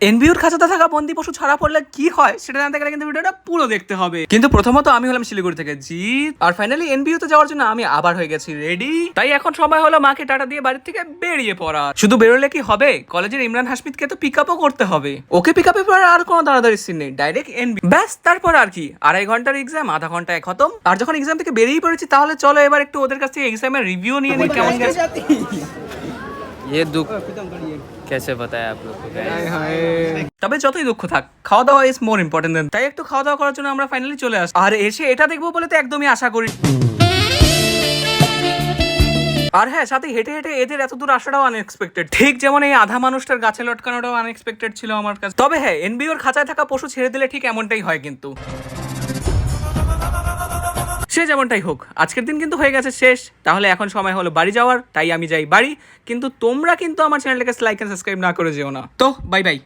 এনবিউর খাঁচাতে থাকা বন্দি পশু ছাড়া পড়লে কি হয় সেটা জানতে গেলে কিন্তু ভিডিওটা পুরো দেখতে হবে। কিন্তু প্রথমত আমি হলাম শিলিগুড়ি থেকে জিৎ, আর ফাইনালি এনবিউতে যাওয়ার জন্য আমি আবার হয়ে গেছি রেডি। তাই এখন সময় হলো মাকে টাটা দিয়ে বাড়ির থেকে বেরিয়ে পড়া। শুধু বেরোলে কি হবে, কলেজের ইমরান হাসমিদকে তো পিক আপও করতে হবে। ওকে পিক আপের পর আর কোনো তাড়াতাড়ি সিন নেই, ডাইরেক্ট এনবি ব্যাস। তারপর আর কি, 2.5 ঘন্টার এক্সাম, আধা ঘন্টায় খতম। আর যখন এক্সাম থেকে বেরিয়ে পড়েছি তাহলে চলো এবার একটু ওদের কাছ থেকে এক্সামের রিভিউ নিয়ে নিই কেমন গেছে। ये दुख कैसे बताया आप लोग को? তবে যতই দুঃখ থাক, খাওয়া দাওয়া ইজ মোর ইম্পর্টেন্ট দেন। তাই একটু খাওয়া দাওয়া করার জন্য আমরা ফাইনালি চলে আসি। আর এসে এটা দেখবো বলে তো একদমই আশা করি। আর হ্যাঁ, সাথে হেঁটে হেঁটে এদের এত দূর আসাটাও আনএক্সপেক্টেড। ঠিক যেমন এই আধা মানুষটার গাছে লটকানোটাও আনএক্সপেক্টেড ছিল আমার কাছে। তবে হ্যাঁ, এনবিওর খাঁচায় থাকা পশু ছেড়ে দিলে ঠিক এমনটাই হয়। কিন্তু সে যেমনটাই হোক, আজকের দিন কিন্তু হয়ে গেছে শেষ। তাহলে এখন সময় হলো বাড়ি যাওয়ার, তাই আমি যাই বাড়ি। কিন্তু তোমরা কিন্তু আমার চ্যানেলটাকে লাইক এন্ড সাবস্ক্রাইব না করে যেও না। তো বাই বাই।